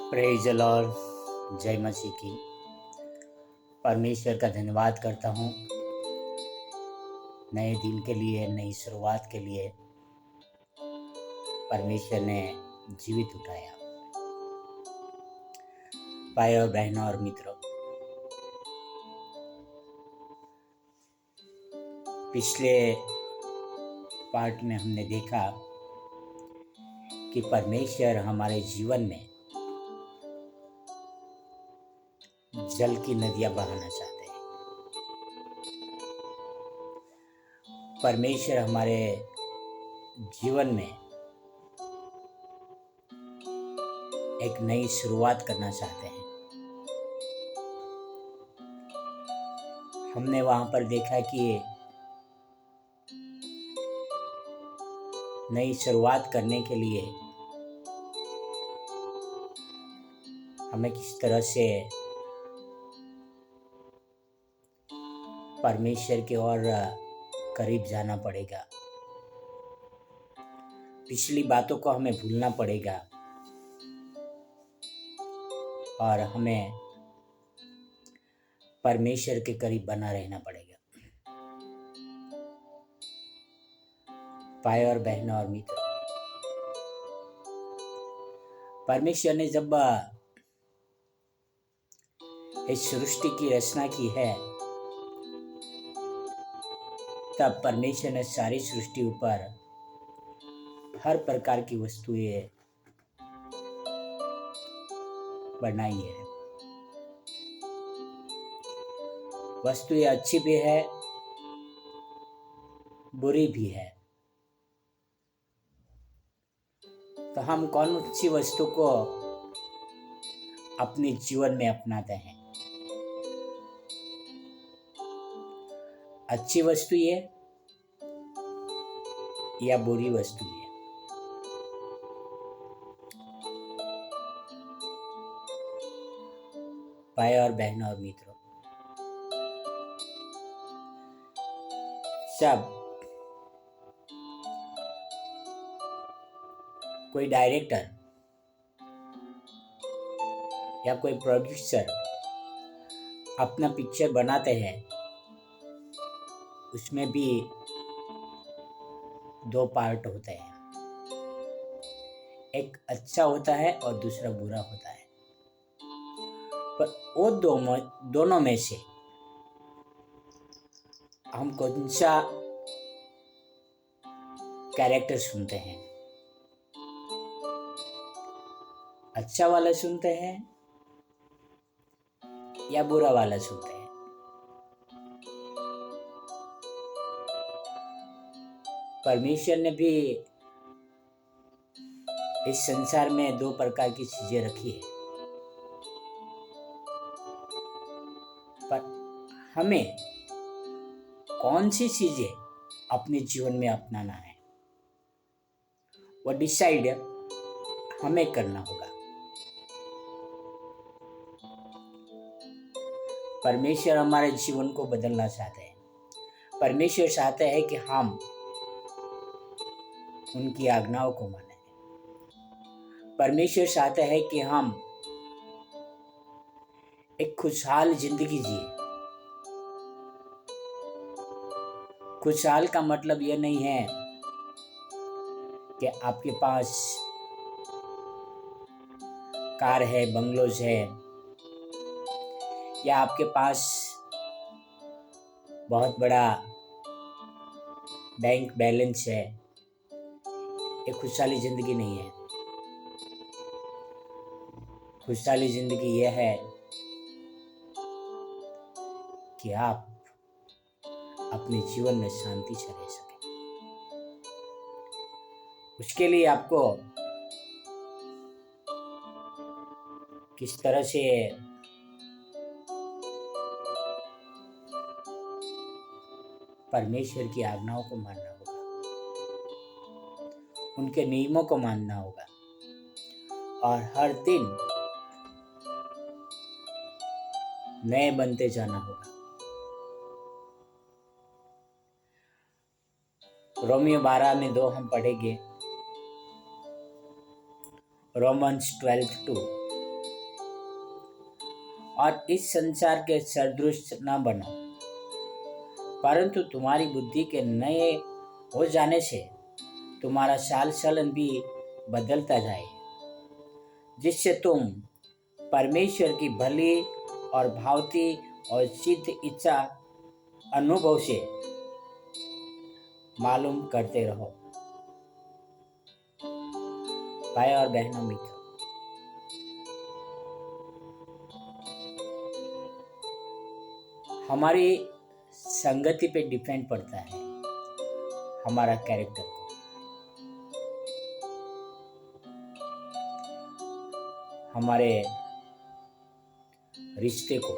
Praise the Lord. जय मसीह की। परमेश्वर का धन्यवाद करता हूँ नए दिन के लिए, नई शुरुआत के लिए। परमेश्वर ने जीवित उठाया। भाई और बहनों और मित्रों, पिछले पार्ट में हमने देखा कि परमेश्वर हमारे जीवन में जल की नदियां बहाना चाहते हैं। परमेश्वर हमारे जीवन में एक नई शुरुआत करना चाहते हैं। हमने वहां पर देखा कि नई शुरुआत करने के लिए हमें किस तरह से परमेश्वर के और करीब जाना पड़ेगा। पिछली बातों को हमें भूलना पड़ेगा और हमें परमेश्वर के करीब बना रहना पड़ेगा। भाई और बहनों और मित्रों, परमेश्वर ने जब इस सृष्टि की रचना की है, तब परमेश्वर ने सारी सृष्टि ऊपर हर प्रकार की वस्तुएं बनाई है। वस्तुएं अच्छी भी है, बुरी भी है। तो हम कौन सी वस्तु को अपने जीवन में अपनाते हैं? अच्छी वस्तु है या बुरी वस्तु है? भाई और बहनों और मित्रों, जब कोई डायरेक्टर या कोई प्रोड्यूसर अपना पिक्चर बनाते हैं, उसमें भी दो पार्ट होते हैं। एक अच्छा होता है और दूसरा बुरा होता है। पर वो दोनों में से हम कौन सा कैरेक्टर सुनते हैं? अच्छा वाला सुनते हैं या बुरा वाला सुनते हैं? परमेश्वर ने भी इस संसार में दो प्रकार की चीजें रखी है, पर हमें कौन सी चीजें अपने जीवन में अपनाना है, वो डिसाइड हमें करना होगा। परमेश्वर हमारे जीवन को बदलना चाहते हैं। परमेश्वर चाहते हैं कि हम उनकी आज्ञाओं को माने। परमेश्वर चाहते हैं कि हम एक खुशहाल जिंदगी जिए। खुशहाल का मतलब यह नहीं है कि आपके पास कार है, बंगलोज है, या आपके पास बहुत बड़ा बैंक बैलेंस है। ये खुशहाली जिंदगी नहीं है। खुशहाली जिंदगी यह है कि आप अपने जीवन में शांति से रह सकें। उसके लिए आपको किस तरह से परमेश्वर की आज्ञाओं को मानना होगा, उनके नियमों को मानना होगा और हर दिन नए बनते जाना होगा। रोमियो 12:2 हम पढ़ेंगे। रोमन्स 12:2, और इस संसार के सदृश न बनो, परंतु तुम्हारी बुद्धि के नए हो जाने से तुम्हारा चाल चलन भी बदलता जाए, जिससे तुम परमेश्वर की भली और भावती और सिद्ध इच्छा अनुभव से मालूम करते रहो। भाई और बहनों, मित्रों, हमारी संगति पे डिपेंड पड़ता है हमारा कैरेक्टर को। हमारे रिश्ते को,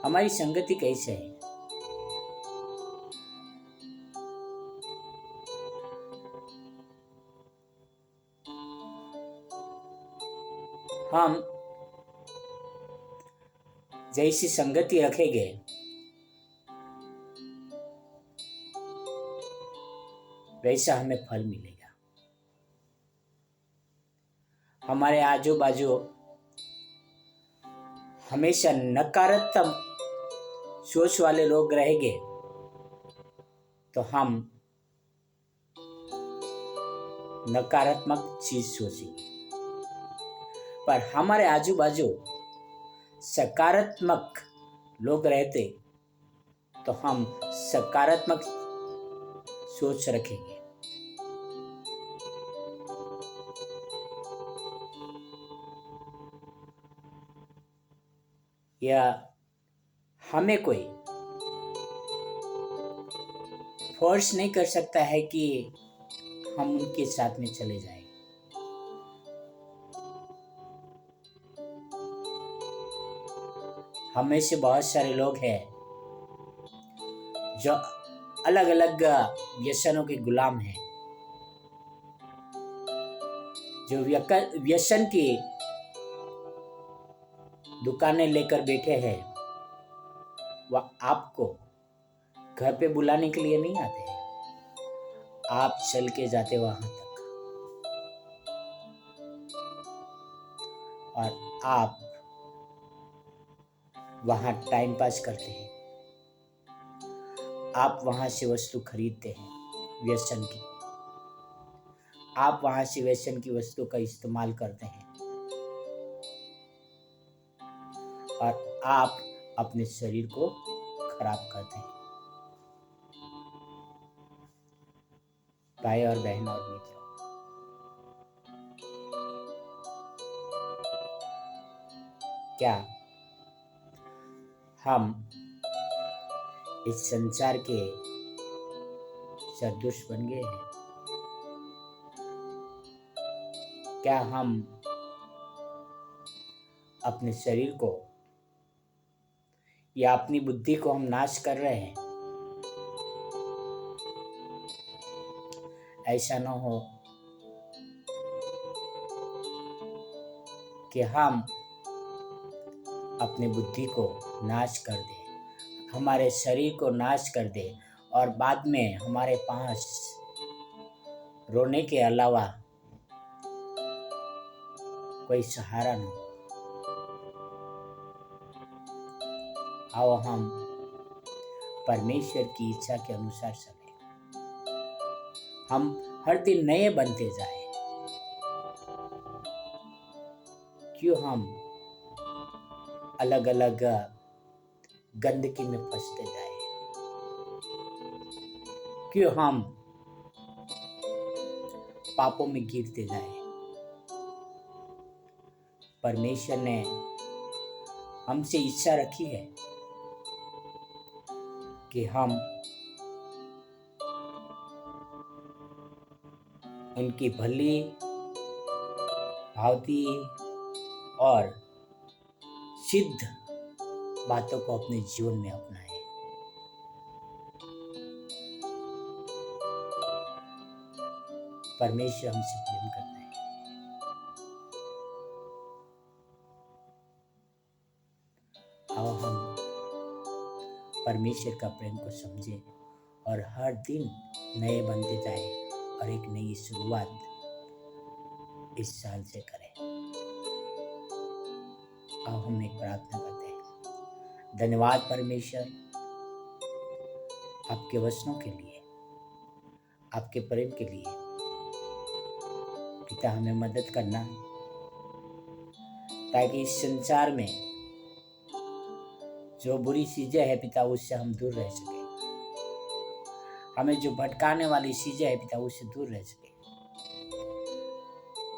हमारी संगति कैसे है। हम जैसी संगति रखेंगे वैसा हमें फल मिलेगा। हमारे आजू बाजू हमेशा नकारात्मक सोच वाले लोग रहेंगे तो हम नकारात्मक चीज सोचेंगे, पर हमारे आजू बाजू सकारात्मक लोग रहते तो हम सकारात्मक सोच रखेंगे। या हमें कोई फोर्स नहीं कर सकता है कि हम उनके साथ में चले जाएं। हमें से बहुत सारे लोग हैं जो अलग अलग व्यसनों के गुलाम हैं, जो व्यसन की दुकानें लेकर बैठे हैं। वह आपको घर पे बुलाने के लिए नहीं आते हैं, आप चल के जाते वहां तक और आप वहां टाइम पास करते हैं। आप वहां से वस्तु खरीदते हैं व्यसन की, आप वहां से व्यसन की वस्तु का इस्तेमाल करते हैं और आप अपने शरीर को खराब करते हैं। भाई और बहन और मित्रों, क्या हम इस संसार के सदृश बन गए हैं? क्या हम अपने शरीर को या अपनी बुद्धि को हम नाश कर रहे हैं? ऐसा न हो कि हम अपनी बुद्धि को नाश कर दें, हमारे शरीर को नाश कर दें और बाद में हमारे पास रोने के अलावा कोई सहारा न हो। आओ हम परमेश्वर की इच्छा के अनुसार चलें। हम हर दिन नए बनते जाएं। क्यों हम अलग अलग गंदगी में फंसते जाएं? क्यों हम पापों में गिरते जाएं? परमेश्वर ने हमसे इच्छा रखी है कि हम उनकी भली भावती और सिद्ध बातों को अपने जीवन में अपनाएं। परमेश्वर हमसे प्रेम करता है। आओ हम परमेश्वर का प्रेम को समझें और हर दिन नए बनते जाएं और एक नई शुरुआत इस साल से करें। अब हम एक प्रार्थना करते हैं। धन्यवाद परमेश्वर, आपके वचनों के लिए, आपके प्रेम के लिए। पिता, हमें मदद करना ताकि इस संसार में जो बुरी चीजें हैं पिता, उससे हम दूर रह सके। हमें जो भटकाने वाली चीजें हैं पिता, उससे दूर रह सके।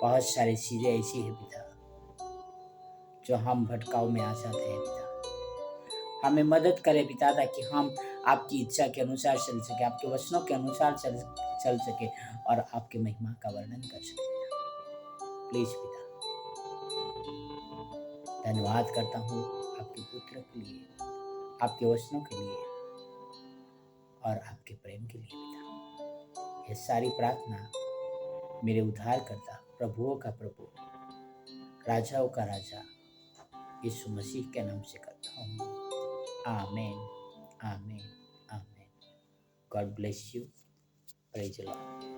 बहुत सारी चीजें ऐसी है पिता जो हम भटकाव में आ जाते हैं पिता। हमें मदद करें पिता, ताकि हम आपकी इच्छा के अनुसार चल सके, आपके वचनों के अनुसार चल सके और आपके महिमा का वर्णन कर सके। प्लीज पिता, धन्यवाद करता हूँ आपके पुत्र के लिए, आपके वचनों के लिए और आपके प्रेम के लिए पिता। ये सारी प्रार्थना मेरे उद्धार करता, प्रभुओं का प्रभु, राजाओं का राजा यीशु मसीह के नाम से करता हूँ। आमीन, आमीन, आमीन। God bless you. Praise the Lord.